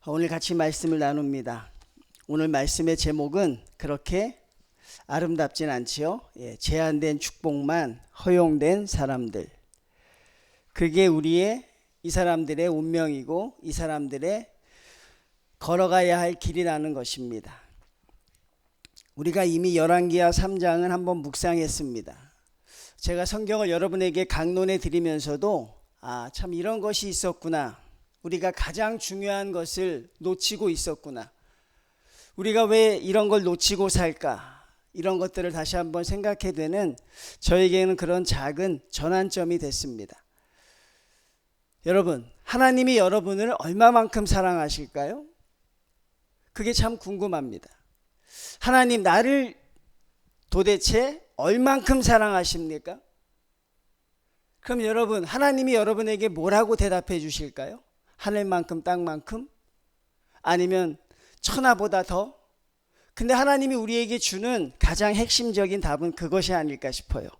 오늘 같이 말씀을 나눕니다. 오늘 말씀의 제목은 그렇게 아름답진 않지요. 제한된 축복만 허용된 사람들. 그게 우리의 이 사람들의 운명이고 이 사람들의 걸어가야 할 길이라는 것입니다. 우리가 이미 열왕기하 3장은 한번 묵상했습니다. 제가 성경을 여러분에게 강론해 드리면서도 참 이런 것이 있었구나. 우리가 가장 중요한 것을 놓치고 있었구나. 우리가 왜 이런 걸 놓치고 살까? 이런 것들을 다시 한번 생각해 되는 저에게는 그런 작은 전환점이 됐습니다. 여러분, 하나님이 여러분을 얼마만큼 사랑하실까요? 그게 참 궁금합니다. 하나님, 나를 도대체 얼만큼 사랑하십니까? 그럼 여러분, 하나님이 여러분에게 뭐라고 대답해 주실까요? 하늘만큼 땅만큼? 아니면 천하보다 더? 근데 하나님이 우리에게 주는 가장 핵심적인 답은 그것이 아닐까 싶어요.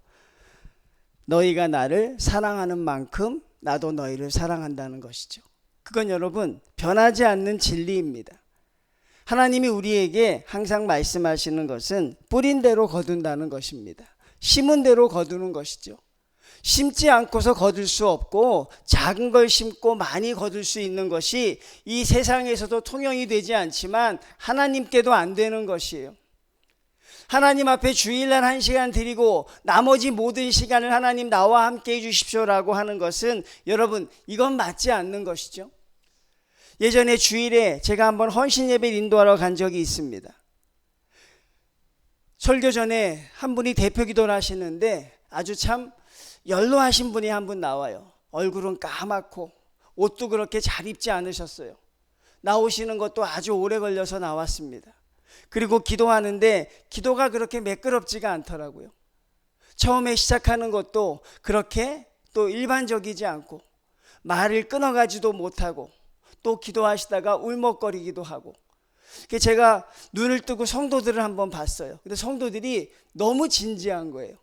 너희가 나를 사랑하는 만큼 나도 너희를 사랑한다는 것이죠. 그건 여러분 변하지 않는 진리입니다. 하나님이 우리에게 항상 말씀하시는 것은 뿌린 대로 거둔다는 것입니다. 심은 대로 거두는 것이죠. 심지 않고서 거둘 수 없고 작은 걸 심고 많이 거둘 수 있는 것이 이 세상에서도 통용이 되지 않지만 하나님께도 안 되는 것이에요. 하나님 앞에 주일날 1시간 드리고 나머지 모든 시간을 하나님 나와 함께 해주십시오라고 하는 것은 여러분 이건 맞지 않는 것이죠. 예전에 주일에 제가 한번 헌신 예배를 인도하러 간 적이 있습니다. 설교 전에 한 분이 대표 기도를 하시는데 아주 참 연로하신 분이 한 분 나와요. 얼굴은 까맣고 옷도 그렇게 잘 입지 않으셨어요. 나오시는 것도 아주 오래 걸려서 나왔습니다. 그리고 기도하는데 기도가 그렇게 매끄럽지가 않더라고요. 처음에 시작하는 것도 그렇게 또 일반적이지 않고 말을 끊어가지도 못하고 또 기도하시다가 울먹거리기도 하고. 제가 눈을 뜨고 성도들을 한번 봤어요. 근데 성도들이 너무 진지한 거예요.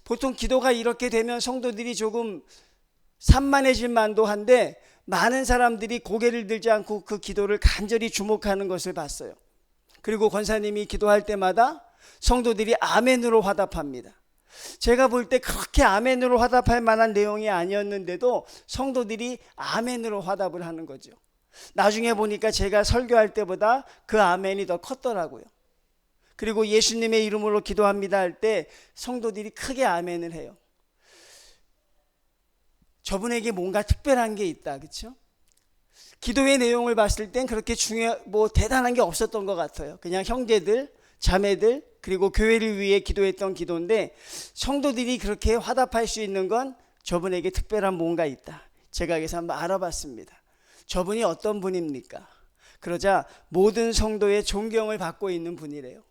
보통 기도가 이렇게 되면 성도들이 조금 산만해질 만도 한데 많은 사람들이 고개를 들지 않고 그 기도를 간절히 주목하는 것을 봤어요. 그리고 권사님이 기도할 때마다 성도들이 아멘으로 화답합니다. 제가 볼 때 그렇게 아멘으로 화답할 만한 내용이 아니었는데도 성도들이 아멘으로 화답을 하는 거죠. 나중에 보니까 제가 설교할 때보다 그 아멘이 더 컸더라고요. 그리고 예수님의 이름으로 기도합니다 할 때 성도들이 크게 아멘을 해요. 저분에게 뭔가 특별한 게 있다, 그렇죠? 기도의 내용을 봤을 땐 그렇게 대단한 게 없었던 것 같아요. 그냥 형제들, 자매들, 그리고 교회를 위해 기도했던 기도인데 성도들이 그렇게 화답할 수 있는 건 저분에게 특별한 뭔가 있다. 제가 그래서 한번 알아봤습니다. 저분이 어떤 분입니까? 그러자 모든 성도의 존경을 받고 있는 분이래요.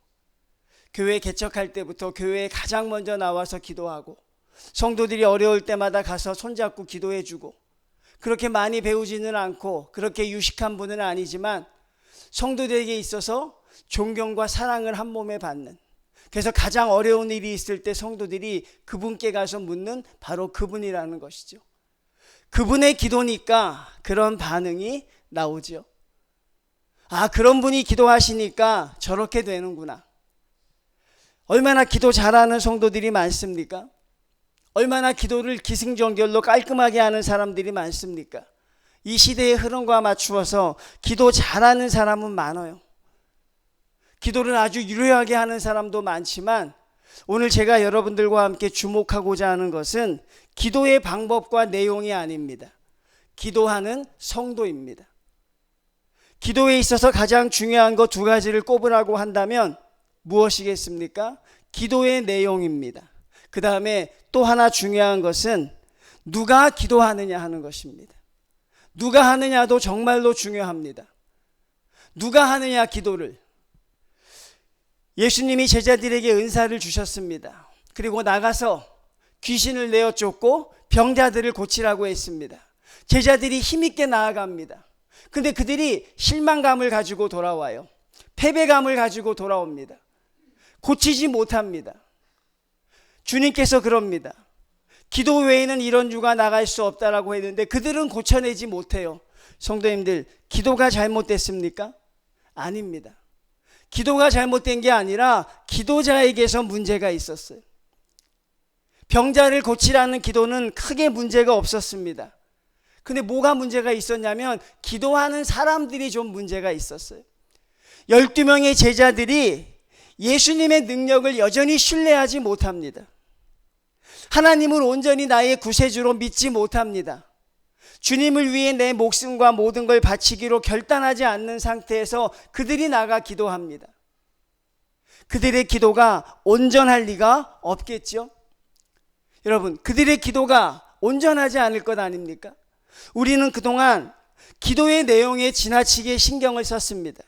교회 개척할 때부터 교회에 가장 먼저 나와서 기도하고 성도들이 어려울 때마다 가서 손잡고 기도해주고 그렇게 많이 배우지는 않고 그렇게 유식한 분은 아니지만 성도들에게 있어서 존경과 사랑을 한 몸에 받는, 그래서 가장 어려운 일이 있을 때 성도들이 그분께 가서 묻는 바로 그분이라는 것이죠. 그분의 기도니까 그런 반응이 나오죠. 그런 분이 기도하시니까 저렇게 되는구나. 얼마나 기도 잘하는 성도들이 많습니까? 얼마나 기도를 기승전결로 깔끔하게 하는 사람들이 많습니까? 이 시대의 흐름과 맞추어서 기도 잘하는 사람은 많아요. 기도를 아주 유려하게 하는 사람도 많지만 오늘 제가 여러분들과 함께 주목하고자 하는 것은 기도의 방법과 내용이 아닙니다. 기도하는 성도입니다. 기도에 있어서 가장 중요한 것 2가지를 꼽으라고 한다면 무엇이겠습니까? 기도의 내용입니다. 그 다음에 또 하나 중요한 것은 누가 기도하느냐 하는 것입니다. 누가 하느냐도 정말로 중요합니다. 누가 하느냐 기도를. 예수님이 제자들에게 은사를 주셨습니다. 그리고 나가서 귀신을 내어 쫓고 병자들을 고치라고 했습니다. 제자들이 힘있게 나아갑니다. 근데 그들이 실망감을 가지고 돌아와요. 패배감을 가지고 돌아옵니다. 고치지 못합니다. 주님께서 그럽니다. 기도 외에는 이런 유가 나갈 수 없다라고 했는데 그들은 고쳐내지 못해요. 성도님들, 기도가 잘못됐습니까? 아닙니다. 기도가 잘못된 게 아니라 기도자에게서 문제가 있었어요. 병자를 고치라는 기도는 크게 문제가 없었습니다. 근데 뭐가 문제가 있었냐면 기도하는 사람들이 좀 문제가 있었어요. 12명의 제자들이 예수님의 능력을 여전히 신뢰하지 못합니다. 하나님을 온전히 나의 구세주로 믿지 못합니다. 주님을 위해 내 목숨과 모든 걸 바치기로 결단하지 않는 상태에서 그들이 나가 기도합니다. 그들의 기도가 온전할 리가 없겠죠. 여러분, 그들의 기도가 온전하지 않을 것 아닙니까? 우리는 그동안 기도의 내용에 지나치게 신경을 썼습니다.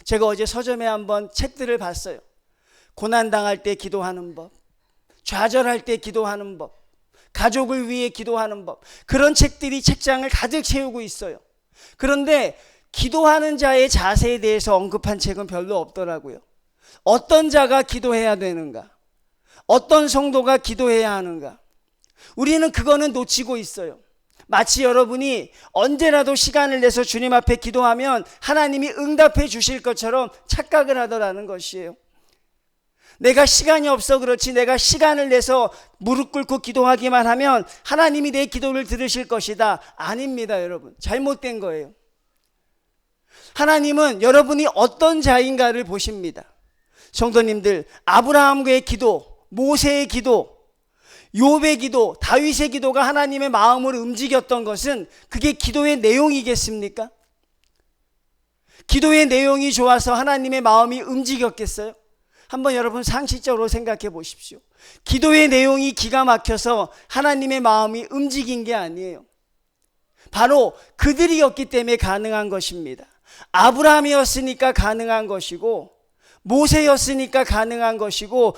제가 어제 서점에 한번 책들을 봤어요. 고난당할 때 기도하는 법, 좌절할 때 기도하는 법, 가족을 위해 기도하는 법, 그런 책들이 책장을 가득 채우고 있어요. 그런데 기도하는 자의 자세에 대해서 언급한 책은 별로 없더라고요. 어떤 자가 기도해야 되는가? 어떤 성도가 기도해야 하는가? 우리는 그거는 놓치고 있어요. 마치 여러분이 언제라도 시간을 내서 주님 앞에 기도하면 하나님이 응답해 주실 것처럼 착각을 하더라는 것이에요. 내가 시간이 없어 그렇지 내가 시간을 내서 무릎 꿇고 기도하기만 하면 하나님이 내 기도를 들으실 것이다. 아닙니다, 여러분. 잘못된 거예요. 하나님은 여러분이 어떤 자인가를 보십니다. 성도님들, 아브라함의 기도, 모세의 기도, 욥의 기도, 다윗의 기도가 하나님의 마음을 움직였던 것은 그게 기도의 내용이겠습니까? 기도의 내용이 좋아서 하나님의 마음이 움직였겠어요? 한번 여러분 상식적으로 생각해 보십시오. 기도의 내용이 기가 막혀서 하나님의 마음이 움직인 게 아니에요. 바로 그들이었기 때문에 가능한 것입니다. 아브라함이었으니까 가능한 것이고, 모세였으니까 가능한 것이고,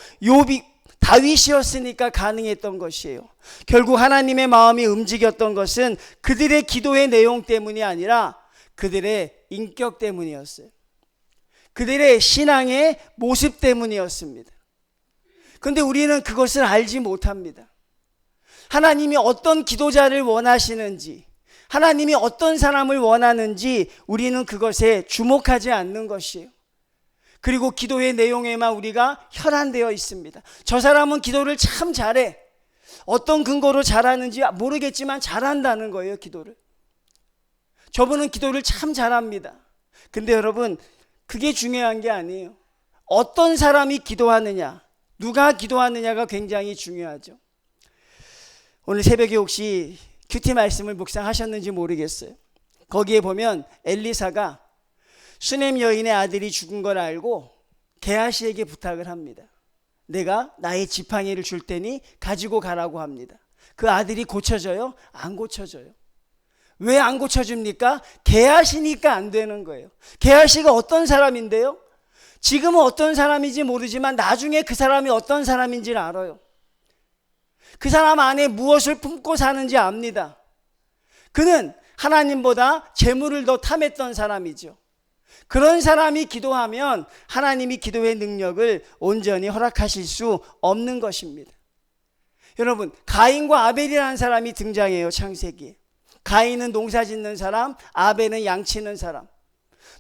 다윗이었으니까 가능했던 것이에요. 결국 하나님의 마음이 움직였던 것은 그들의 기도의 내용 때문이 아니라 그들의 인격 때문이었어요. 그들의 신앙의 모습 때문이었습니다. 그런데 우리는 그것을 알지 못합니다. 하나님이 어떤 기도자를 원하시는지, 하나님이 어떤 사람을 원하는지 우리는 그것에 주목하지 않는 것이에요. 그리고 기도의 내용에만 우리가 혈안되어 있습니다. 저 사람은 기도를 참 잘해. 어떤 근거로 잘하는지 모르겠지만 잘한다는 거예요, 기도를. 저분은 기도를 참 잘합니다. 근데 여러분, 그게 중요한 게 아니에요. 어떤 사람이 기도하느냐, 누가 기도하느냐가 굉장히 중요하죠. 오늘 새벽에 혹시 큐티 말씀을 묵상하셨는지 모르겠어요. 거기에 보면 엘리사가 수넴 여인의 아들이 죽은 걸 알고 게하시에게 부탁을 합니다. 내가 나의 지팡이를 줄 테니 가지고 가라고 합니다. 그 아들이 고쳐져요? 안 고쳐져요. 왜 안 고쳐줍니까? 게하시니까 안 되는 거예요. 게하시가 어떤 사람인데요? 지금은 어떤 사람인지 모르지만 나중에 그 사람이 어떤 사람인지를 알아요. 그 사람 안에 무엇을 품고 사는지 압니다. 그는 하나님보다 재물을 더 탐했던 사람이죠. 그런 사람이 기도하면 하나님이 기도의 능력을 온전히 허락하실 수 없는 것입니다. 여러분, 가인과 아벨이라는 사람이 등장해요, 창세기에. 가인은 농사 짓는 사람, 아벨은 양 치는 사람.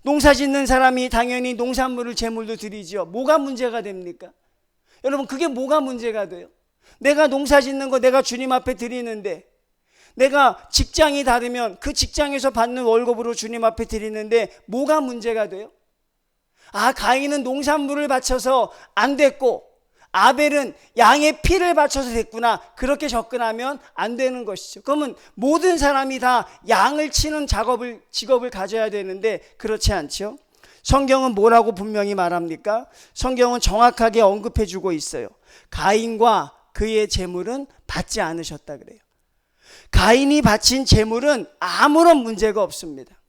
농사 짓는 사람이 당연히 농산물을 제물로 드리죠. 뭐가 문제가 됩니까? 여러분, 그게 뭐가 문제가 돼요? 내가 농사 짓는 거 내가 주님 앞에 드리는데, 내가 직장이 다르면 그 직장에서 받는 월급으로 주님 앞에 드리는데 뭐가 문제가 돼요? 아, 가인은 농산물을 바쳐서 안 됐고 아벨은 양의 피를 바쳐서 됐구나. 그렇게 접근하면 안 되는 것이죠. 그러면 모든 사람이 다 양을 치는 직업을 가져야 되는데 그렇지 않죠. 성경은 뭐라고 분명히 말합니까? 성경은 정확하게 언급해 주고 있어요. 가인과 그의 재물은 받지 않으셨다 그래요. 가인이 바친 재물은 아무런 문제가 없습니다.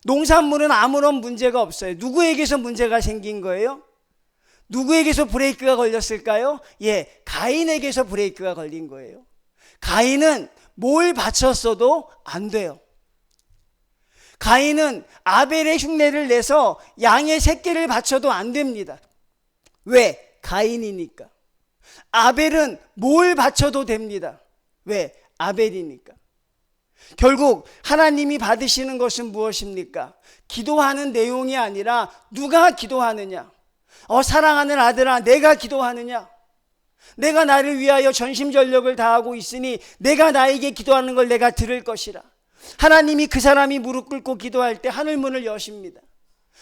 농산물은 아무런 문제가 없어요. 누구에게서 문제가 생긴 거예요? 누구에게서 브레이크가 걸렸을까요? 가인에게서 브레이크가 걸린 거예요. 가인은 뭘 바쳤어도 안 돼요. 가인은 아벨의 흉내를 내서 양의 새끼를 바쳐도 안 됩니다. 왜? 가인이니까. 아벨은 뭘 바쳐도 됩니다. 왜? 아벨이니까. 결국 하나님이 받으시는 것은 무엇입니까? 기도하는 내용이 아니라 누가 기도하느냐. 사랑하는 아들아, 내가 기도하느냐? 내가 나를 위하여 전심전력을 다하고 있으니 내가 나에게 기도하는 걸 내가 들을 것이라. 하나님이 그 사람이 무릎 꿇고 기도할 때 하늘문을 여십니다.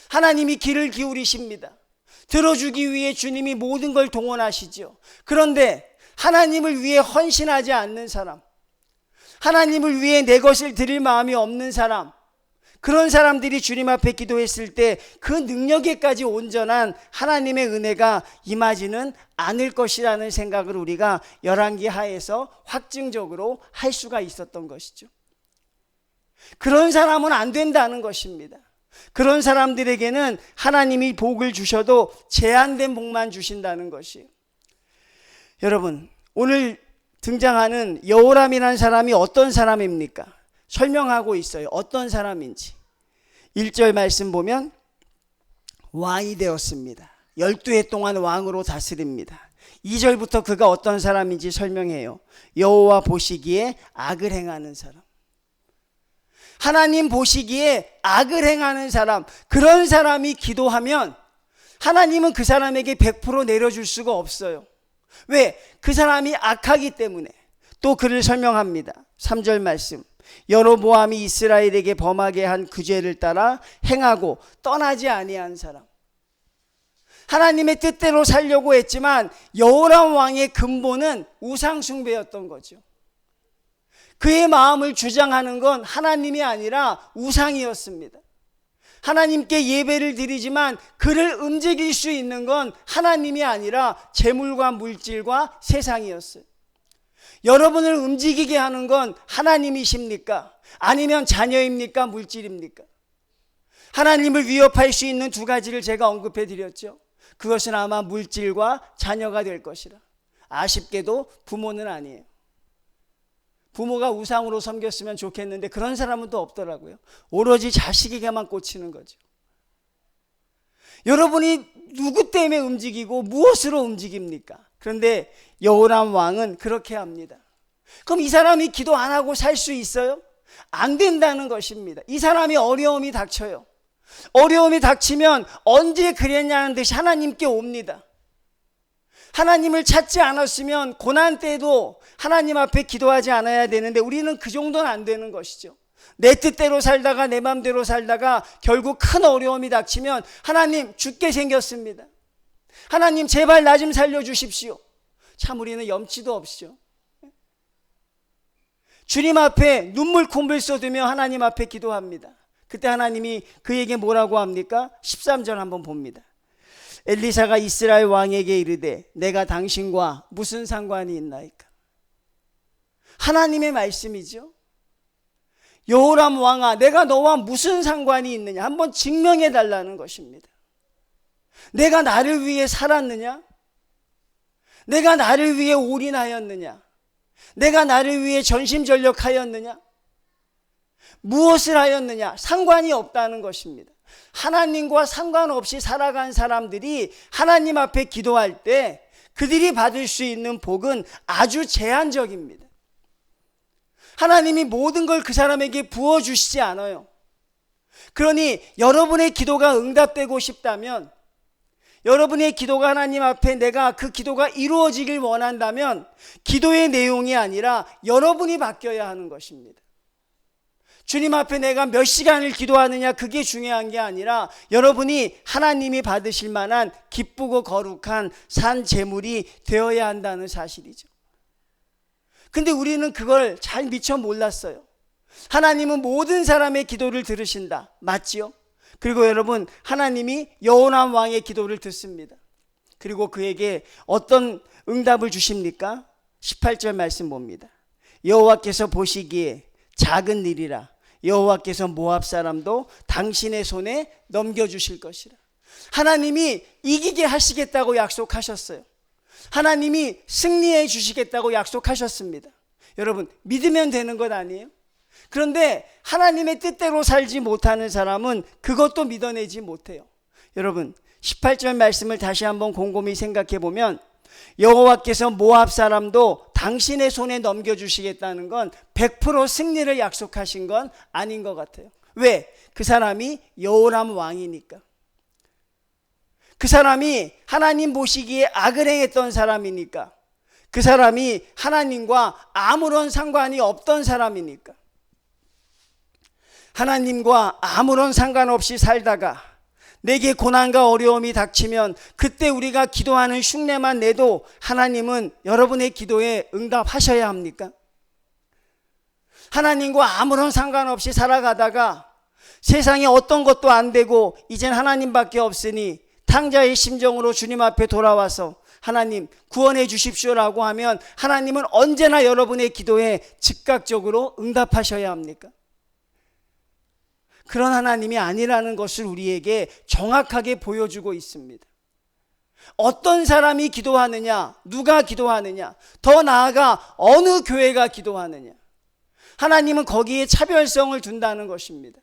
하나님이 귀를 기울이십니다. 들어주기 위해 주님이 모든 걸 동원하시죠. 그런데 하나님을 위해 헌신하지 않는 사람, 하나님을 위해 내 것을 드릴 마음이 없는 사람, 그런 사람들이 주님 앞에 기도했을 때 그 능력에까지 온전한 하나님의 은혜가 임하지는 않을 것이라는 생각을 우리가 열왕기 하에서 확증적으로 할 수가 있었던 것이죠. 그런 사람은 안 된다는 것입니다. 그런 사람들에게는 하나님이 복을 주셔도 제한된 복만 주신다는 것이에요. 여러분, 오늘 등장하는 여호람이라는 사람이 어떤 사람입니까? 설명하고 있어요. 어떤 사람인지. 1절 말씀 보면 왕이 되었습니다. 12해 동안 왕으로 다스립니다. 2절부터 그가 어떤 사람인지 설명해요. 여호와 보시기에 악을 행하는 사람. 하나님 보시기에 악을 행하는 사람, 그런 사람이 기도하면 하나님은 그 사람에게 100% 내려줄 수가 없어요. 왜? 그 사람이 악하기 때문에. 또 그를 설명합니다. 3절 말씀. 여로보암이 이스라엘에게 범하게 한 그 죄를 따라 행하고 떠나지 아니한 사람. 하나님의 뜻대로 살려고 했지만 여호람 왕의 근본은 우상 숭배였던 거죠. 그의 마음을 주장하는 건 하나님이 아니라 우상이었습니다. 하나님께 예배를 드리지만 그를 움직일 수 있는 건 하나님이 아니라 재물과 물질과 세상이었어요. 여러분을 움직이게 하는 건 하나님이십니까? 아니면 자녀입니까? 물질입니까? 하나님을 위협할 수 있는 두 가지를 제가 언급해 드렸죠. 그것은 아마 물질과 자녀가 될 것이라. 아쉽게도 부모는 아니에요. 부모가 우상으로 섬겼으면 좋겠는데 그런 사람은 또 없더라고요. 오로지 자식에게만 꽂히는 거죠. 여러분이 누구 때문에 움직이고 무엇으로 움직입니까? 그런데 여호람 왕은 그렇게 합니다. 그럼 이 사람이 기도 안 하고 살 수 있어요? 안 된다는 것입니다. 이 사람이 어려움이 닥쳐요. 어려움이 닥치면 언제 그랬냐는 듯이 하나님께 옵니다. 하나님을 찾지 않았으면 고난 때도 하나님 앞에 기도하지 않아야 되는데 우리는 그 정도는 안 되는 것이죠. 내 뜻대로 살다가 내 맘대로 살다가 결국 큰 어려움이 닥치면 하나님 죽게 생겼습니다. 하나님 제발 나 좀 살려주십시오. 참 우리는 염치도 없죠. 주님 앞에 눈물 콧물 쏟으며 하나님 앞에 기도합니다. 그때 하나님이 그에게 뭐라고 합니까? 13절 한번 봅니다. 엘리사가 이스라엘 왕에게 이르되 내가 당신과 무슨 상관이 있나이까? 하나님의 말씀이죠. 여호람 왕아, 내가 너와 무슨 상관이 있느냐? 한번 증명해 달라는 것입니다. 내가 나를 위해 살았느냐? 내가 나를 위해 올인하였느냐? 내가 나를 위해 전심전력하였느냐? 무엇을 하였느냐? 상관이 없다는 것입니다. 하나님과 상관없이 살아간 사람들이 하나님 앞에 기도할 때 그들이 받을 수 있는 복은 아주 제한적입니다. 하나님이 모든 걸 그 사람에게 부어주시지 않아요. 그러니 여러분의 기도가 응답되고 싶다면, 여러분의 기도가 하나님 앞에 내가 그 기도가 이루어지길 원한다면 기도의 내용이 아니라 여러분이 바뀌어야 하는 것입니다. 주님 앞에 내가 몇 시간을 기도하느냐, 그게 중요한 게 아니라 여러분이 하나님이 받으실 만한 기쁘고 거룩한 산 제물이 되어야 한다는 사실이죠. 근데 우리는 그걸 잘 미처 몰랐어요. 하나님은 모든 사람의 기도를 들으신다. 맞지요? 그리고 여러분, 하나님이 여호람 왕의 기도를 듣습니다. 그리고 그에게 어떤 응답을 주십니까? 18절 말씀 봅니다. 여호와께서 보시기에 작은 일이라 여호와께서 모압 사람도 당신의 손에 넘겨주실 것이라. 하나님이 이기게 하시겠다고 약속하셨어요. 하나님이 승리해 주시겠다고 약속하셨습니다. 여러분, 믿으면 되는 것 아니에요? 그런데 하나님의 뜻대로 살지 못하는 사람은 그것도 믿어내지 못해요. 여러분, 18절 말씀을 다시 한번 곰곰이 생각해 보면 여호와께서 모압 사람도 당신의 손에 넘겨주시겠다는 건 100% 승리를 약속하신 건 아닌 것 같아요. 왜? 그 사람이 여호람 왕이니까. 그 사람이 하나님 보시기에 악을 행했던 사람이니까. 그 사람이 하나님과 아무런 상관이 없던 사람이니까. 하나님과 아무런 상관없이 살다가 내게 고난과 어려움이 닥치면 그때 우리가 기도하는 흉내만 내도 하나님은 여러분의 기도에 응답하셔야 합니까? 하나님과 아무런 상관없이 살아가다가 세상에 어떤 것도 안 되고 이젠 하나님밖에 없으니 탕자의 심정으로 주님 앞에 돌아와서 하나님 구원해 주십시오라고 하면 하나님은 언제나 여러분의 기도에 즉각적으로 응답하셔야 합니까? 그런 하나님이 아니라는 것을 우리에게 정확하게 보여주고 있습니다. 어떤 사람이 기도하느냐, 누가 기도하느냐, 더 나아가 어느 교회가 기도하느냐, 하나님은 거기에 차별성을 둔다는 것입니다.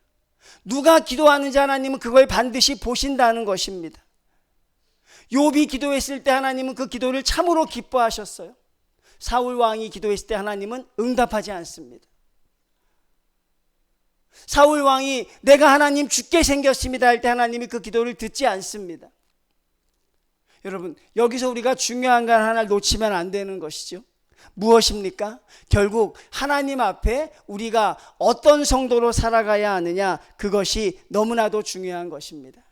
누가 기도하는지 하나님은 그걸 반드시 보신다는 것입니다. 욥이 기도했을 때 하나님은 그 기도를 참으로 기뻐하셨어요. 사울 왕이 기도했을 때 하나님은 응답하지 않습니다. 사울 왕이 내가 하나님 죽게 생겼습니다 할 때 하나님이 그 기도를 듣지 않습니다. 여러분, 여기서 우리가 중요한 걸 하나 놓치면 안 되는 것이죠. 무엇입니까? 결국 하나님 앞에 우리가 어떤 성도로 살아가야 하느냐, 그것이 너무나도 중요한 것입니다.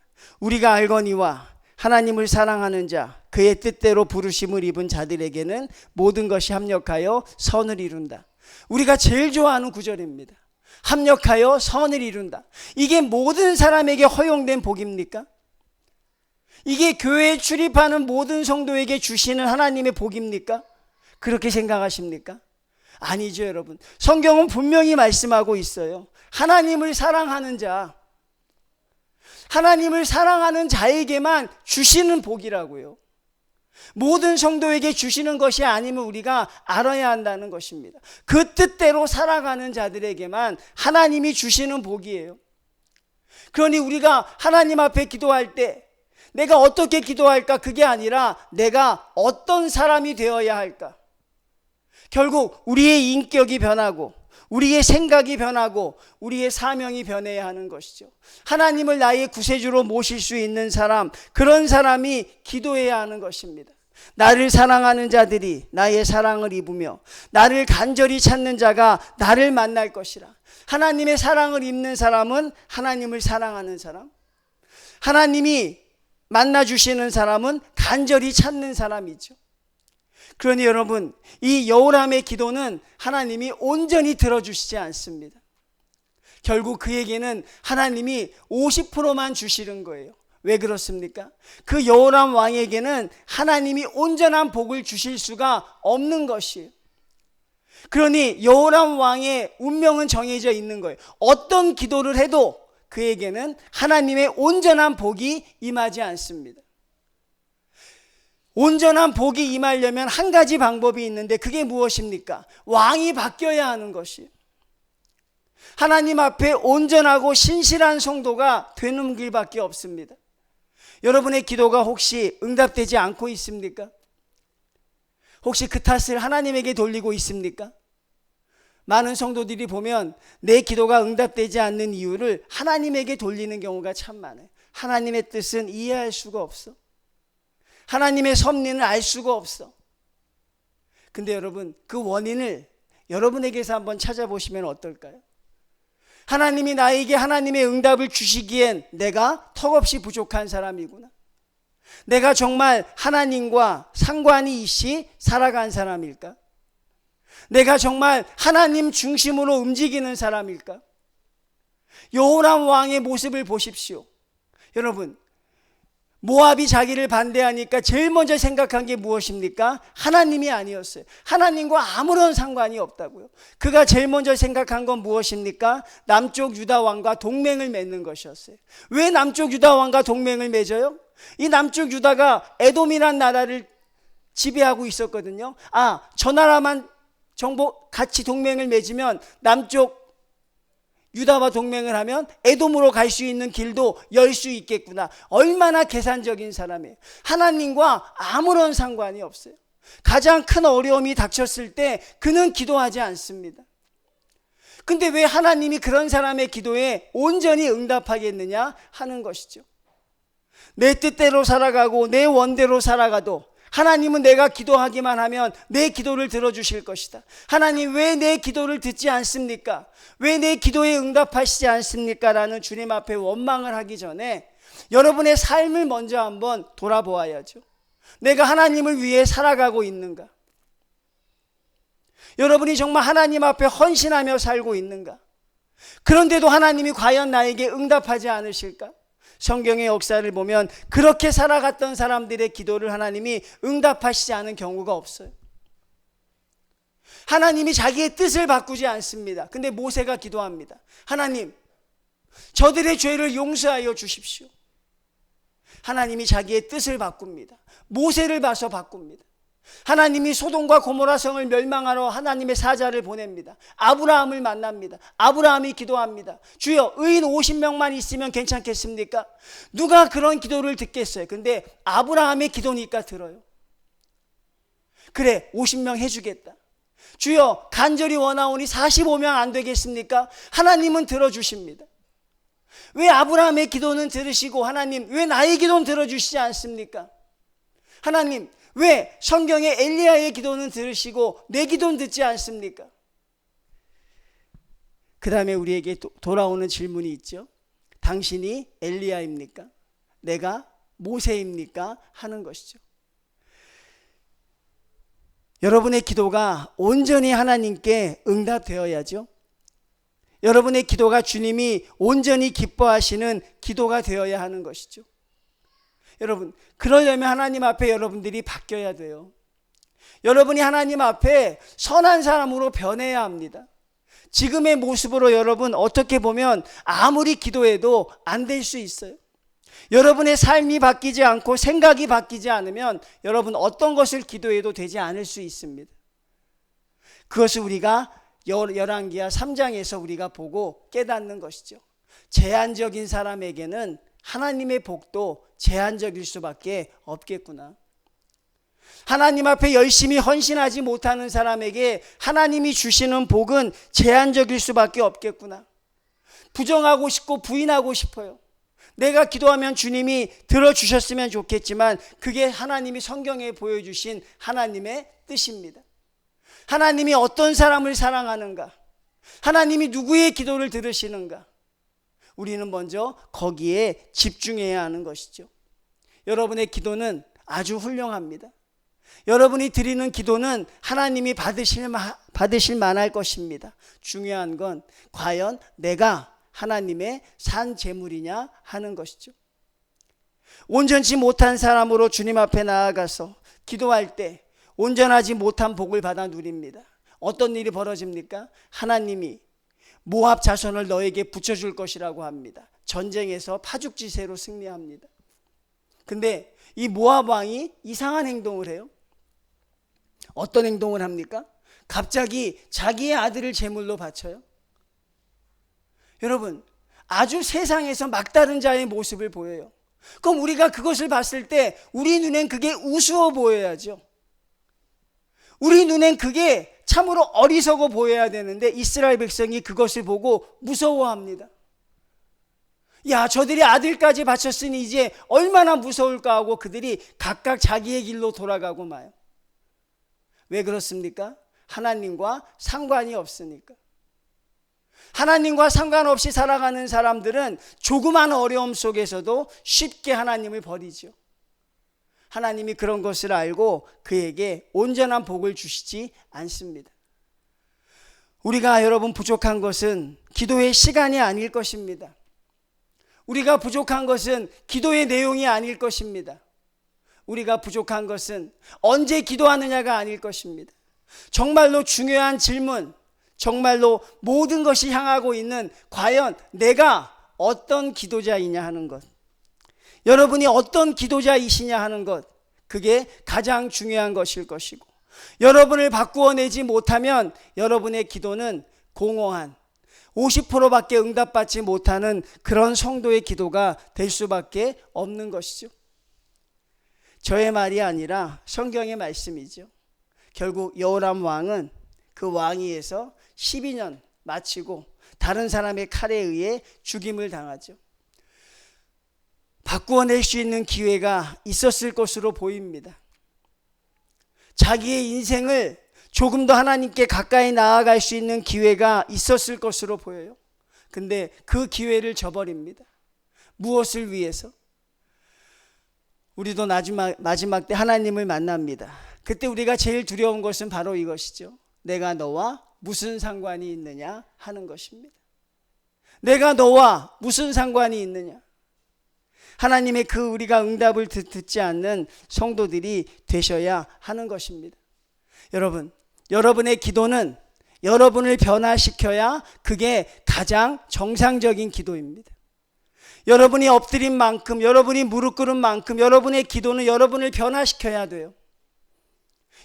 우리가 알거니와 하나님을 사랑하는 자, 그의 뜻대로 부르심을 입은 자들에게는 모든 것이 합력하여 선을 이룬다. 우리가 제일 좋아하는 구절입니다. 합력하여 선을 이룬다. 이게 모든 사람에게 허용된 복입니까? 이게 교회에 출입하는 모든 성도에게 주시는 하나님의 복입니까? 그렇게 생각하십니까? 아니죠, 여러분. 성경은 분명히 말씀하고 있어요. 하나님을 사랑하는 자, 하나님을 사랑하는 자에게만 주시는 복이라고요. 모든 성도에게 주시는 것이 아니면 우리가 알아야 한다는 것입니다. 그 뜻대로 살아가는 자들에게만 하나님이 주시는 복이에요. 그러니 우리가 하나님 앞에 기도할 때 내가 어떻게 기도할까, 그게 아니라 내가 어떤 사람이 되어야 할까. 결국 우리의 인격이 변하고 우리의 생각이 변하고 우리의 사명이 변해야 하는 것이죠. 하나님을 나의 구세주로 모실 수 있는 사람, 그런 사람이 기도해야 하는 것입니다. 나를 사랑하는 자들이 나의 사랑을 입으며 나를 간절히 찾는 자가 나를 만날 것이라. 하나님의 사랑을 입는 사람은 하나님을 사랑하는 사람, 하나님이 만나주시는 사람은 간절히 찾는 사람이죠. 그러니 여러분, 이 여호람의 기도는 하나님이 온전히 들어주시지 않습니다. 결국 그에게는 하나님이 50%만 주시는 거예요. 왜 그렇습니까? 그 여호람 왕에게는 하나님이 온전한 복을 주실 수가 없는 것이에요. 그러니 여호람 왕의 운명은 정해져 있는 거예요. 어떤 기도를 해도 그에게는 하나님의 온전한 복이 임하지 않습니다. 온전한 복이 임하려면 한 가지 방법이 있는데 그게 무엇입니까? 왕이 바뀌어야 하는 것이에요. 하나님 앞에 온전하고 신실한 성도가 되는 길밖에 없습니다. 여러분의 기도가 혹시 응답되지 않고 있습니까? 혹시 그 탓을 하나님에게 돌리고 있습니까? 많은 성도들이 보면 내 기도가 응답되지 않는 이유를 하나님에게 돌리는 경우가 참 많아요. 하나님의 뜻은 이해할 수가 없어. 하나님의 섭리는 알 수가 없어. 근데 여러분, 그 원인을 여러분에게서 한번 찾아보시면 어떨까요? 하나님이 나에게 하나님의 응답을 주시기엔 내가 턱없이 부족한 사람이구나. 내가 정말 하나님과 상관이 있이 살아간 사람일까? 내가 정말 하나님 중심으로 움직이는 사람일까? 여호람 왕의 모습을 보십시오. 여러분, 모압이 자기를 반대하니까 제일 먼저 생각한 게 무엇입니까? 하나님이 아니었어요. 하나님과 아무런 상관이 없다고요. 그가 제일 먼저 생각한 건 무엇입니까? 남쪽 유다 왕과 동맹을 맺는 것이었어요. 왜 남쪽 유다 왕과 동맹을 맺어요? 이 남쪽 유다가 에돔이란 나라를 지배하고 있었거든요. 저 나라만 같이 동맹을 맺으면 남쪽 유다와 동맹을 하면 에돔으로 갈 수 있는 길도 열 수 있겠구나. 얼마나 계산적인 사람이에요. 하나님과 아무런 상관이 없어요. 가장 큰 어려움이 닥쳤을 때 그는 기도하지 않습니다. 근데 왜 하나님이 그런 사람의 기도에 온전히 응답하겠느냐 하는 것이죠. 내 뜻대로 살아가고 내 원대로 살아가도 하나님은 내가 기도하기만 하면 내 기도를 들어주실 것이다. 하나님 왜 내 기도를 듣지 않습니까? 왜 내 기도에 응답하시지 않습니까? 라는 주님 앞에 원망을 하기 전에 여러분의 삶을 먼저 한번 돌아보아야죠. 내가 하나님을 위해 살아가고 있는가? 여러분이 정말 하나님 앞에 헌신하며 살고 있는가? 그런데도 하나님이 과연 나에게 응답하지 않으실까? 성경의 역사를 보면 그렇게 살아갔던 사람들의 기도를 하나님이 응답하시지 않은 경우가 없어요. 하나님이 자기의 뜻을 바꾸지 않습니다. 근데 모세가 기도합니다. 하나님, 저들의 죄를 용서하여 주십시오. 하나님이 자기의 뜻을 바꿉니다. 모세를 봐서 바꿉니다. 하나님이 소돔과 고모라 성을 멸망하러 하나님의 사자를 보냅니다. 아브라함을 만납니다. 아브라함이 기도합니다. 주여, 의인 50명만 있으면 괜찮겠습니까? 누가 그런 기도를 듣겠어요? 근데 아브라함의 기도니까 들어요. 그래, 50명 해주겠다. 주여, 간절히 원하오니 45명 안 되겠습니까? 하나님은 들어주십니다. 왜 아브라함의 기도는 들으시고 하나님 왜 나의 기도는 들어주시지 않습니까? 하나님 왜 성경의 엘리야의 기도는 들으시고 내 기도는 듣지 않습니까? 그 다음에 우리에게 돌아오는 질문이 있죠. 당신이 엘리야입니까? 내가 모세입니까? 하는 것이죠. 여러분의 기도가 온전히 하나님께 응답되어야죠. 여러분의 기도가 주님이 온전히 기뻐하시는 기도가 되어야 하는 것이죠. 여러분, 그러려면 하나님 앞에 여러분들이 바뀌어야 돼요. 여러분이 하나님 앞에 선한 사람으로 변해야 합니다. 지금의 모습으로 여러분 어떻게 보면 아무리 기도해도 안 될 수 있어요. 여러분의 삶이 바뀌지 않고 생각이 바뀌지 않으면 여러분 어떤 것을 기도해도 되지 않을 수 있습니다. 그것을 우리가 열왕기하 3장에서 우리가 보고 깨닫는 것이죠. 제한적인 사람에게는 하나님의 복도 제한적일 수밖에 없겠구나. 하나님 앞에 열심히 헌신하지 못하는 사람에게 하나님이 주시는 복은 제한적일 수밖에 없겠구나. 부정하고 싶고 부인하고 싶어요. 내가 기도하면 주님이 들어주셨으면 좋겠지만 그게 하나님이 성경에 보여주신 하나님의 뜻입니다. 하나님이 어떤 사람을 사랑하는가? 하나님이 누구의 기도를 들으시는가? 우리는 먼저 거기에 집중해야 하는 것이죠. 여러분의 기도는 아주 훌륭합니다. 여러분이 드리는 기도는 하나님이 받으실 만할 것입니다. 중요한 건 과연 내가 하나님의 산 제물이냐 하는 것이죠. 온전치 못한 사람으로 주님 앞에 나아가서 기도할 때 온전하지 못한 복을 받아 누립니다. 어떤 일이 벌어집니까? 하나님이 모압 자손을 너에게 붙여줄 것이라고 합니다. 전쟁에서 파죽지세로 승리합니다. 근데 이 모압 왕이 이상한 행동을 해요. 어떤 행동을 합니까? 갑자기 자기의 아들을 제물로 바쳐요. 여러분, 아주 세상에서 막다른 자의 모습을 보여요. 그럼 우리가 그것을 봤을 때 우리 눈엔 그게 우스워 보여야죠. 우리 눈엔 그게 참으로 어리석어 보여야 되는데 이스라엘 백성이 그것을 보고 무서워합니다. 야, 저들이 아들까지 바쳤으니 이제 얼마나 무서울까 하고 그들이 각각 자기의 길로 돌아가고 마요. 왜 그렇습니까? 하나님과 상관이 없으니까. 하나님과 상관없이 살아가는 사람들은 조그만 어려움 속에서도 쉽게 하나님을 버리죠. 하나님이 그런 것을 알고 그에게 온전한 복을 주시지 않습니다. 우리가 여러분 부족한 것은 기도의 시간이 아닐 것입니다. 우리가 부족한 것은 기도의 내용이 아닐 것입니다. 우리가 부족한 것은 언제 기도하느냐가 아닐 것입니다. 정말로 중요한 질문, 정말로 모든 것이 향하고 있는 과연 내가 어떤 기도자이냐 하는 것, 여러분이 어떤 기도자이시냐 하는 것, 그게 가장 중요한 것일 것이고, 여러분을 바꾸어내지 못하면 여러분의 기도는 공허한 50%밖에 응답받지 못하는 그런 성도의 기도가 될 수밖에 없는 것이죠. 저의 말이 아니라 성경의 말씀이죠. 결국 여호람 왕은 그 왕위에서 12년 마치고 다른 사람의 칼에 의해 죽임을 당하죠. 바꾸어낼 수 있는 기회가 있었을 것으로 보입니다. 자기의 인생을 조금 더 하나님께 가까이 나아갈 수 있는 기회가 있었을 것으로 보여요. 근데 그 기회를 저버립니다. 무엇을 위해서? 우리도 마지막 때 하나님을 만납니다. 그때 우리가 제일 두려운 것은 바로 이것이죠. 내가 너와 무슨 상관이 있느냐 하는 것입니다. 내가 너와 무슨 상관이 있느냐. 하나님의 그 우리가 응답을 듣지 않는 성도들이 되셔야 하는 것입니다. 여러분, 여러분의 기도는 여러분을 변화시켜야 그게 가장 정상적인 기도입니다. 여러분이 엎드린 만큼, 여러분이 무릎 꿇은 만큼 여러분의 기도는 여러분을 변화시켜야 돼요.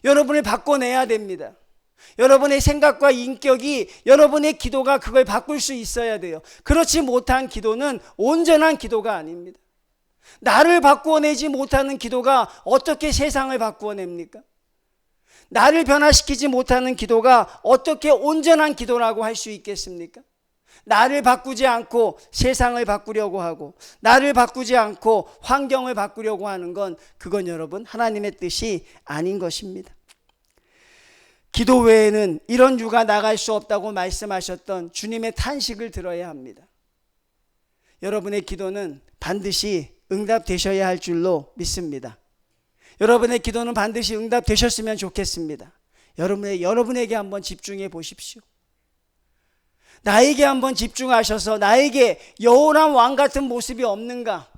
여러분을 바꿔내야 됩니다. 여러분의 생각과 인격이 여러분의 기도가 그걸 바꿀 수 있어야 돼요. 그렇지 못한 기도는 온전한 기도가 아닙니다. 나를 바꾸어내지 못하는 기도가 어떻게 세상을 바꾸어냅니까? 나를 변화시키지 못하는 기도가 어떻게 온전한 기도라고 할 수 있겠습니까? 나를 바꾸지 않고 세상을 바꾸려고 하고 나를 바꾸지 않고 환경을 바꾸려고 하는 건 그건 여러분 하나님의 뜻이 아닌 것입니다. 기도 외에는 이런 유가 나갈 수 없다고 말씀하셨던 주님의 탄식을 들어야 합니다. 여러분의 기도는 반드시 응답되셔야 할 줄로 믿습니다. 여러분의 기도는 반드시 응답되셨으면 좋겠습니다. 여러분에게 한번 집중해 보십시오. 나에게 한번 집중하셔서 나에게 여호람 왕 같은 모습이 없는가?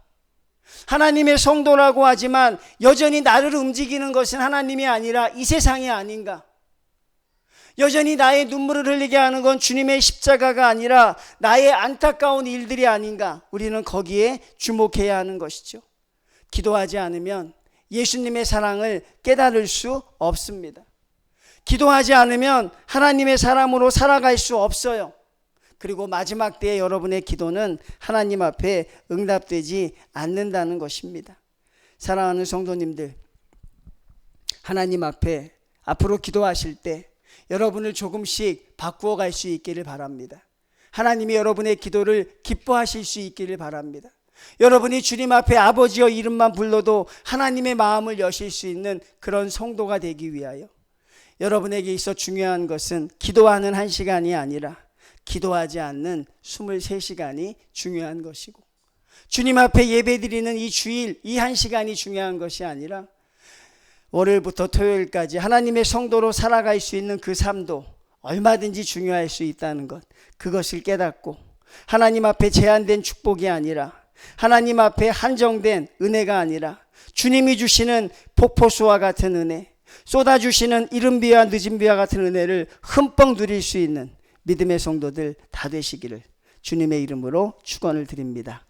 하나님의 성도라고 하지만 여전히 나를 움직이는 것은 하나님이 아니라 이 세상이 아닌가? 여전히 나의 눈물을 흘리게 하는 건 주님의 십자가가 아니라 나의 안타까운 일들이 아닌가? 우리는 거기에 주목해야 하는 것이죠. 기도하지 않으면 예수님의 사랑을 깨달을 수 없습니다. 기도하지 않으면 하나님의 사람으로 살아갈 수 없어요. 그리고 마지막 때에 여러분의 기도는 하나님 앞에 응답되지 않는다는 것입니다. 사랑하는 성도님들, 하나님 앞에 앞으로 기도하실 때 여러분을 조금씩 바꾸어 갈 수 있기를 바랍니다. 하나님이 여러분의 기도를 기뻐하실 수 있기를 바랍니다. 여러분이 주님 앞에 아버지여 이름만 불러도 하나님의 마음을 여실 수 있는 그런 성도가 되기 위하여 여러분에게 있어 중요한 것은 기도하는 1시간이 아니라 기도하지 않는 23시간이 중요한 것이고, 주님 앞에 예배드리는 이 주일 이 1시간이 중요한 것이 아니라 월요일부터 토요일까지 하나님의 성도로 살아갈 수 있는 그 삶도 얼마든지 중요할 수 있다는 것, 그것을 깨닫고 하나님 앞에 제한된 축복이 아니라 하나님 앞에 한정된 은혜가 아니라 주님이 주시는 폭포수와 같은 은혜, 쏟아주시는 이른 비와 늦은 비와 같은 은혜를 흠뻑 누릴 수 있는 믿음의 성도들 다 되시기를 주님의 이름으로 축원을 드립니다.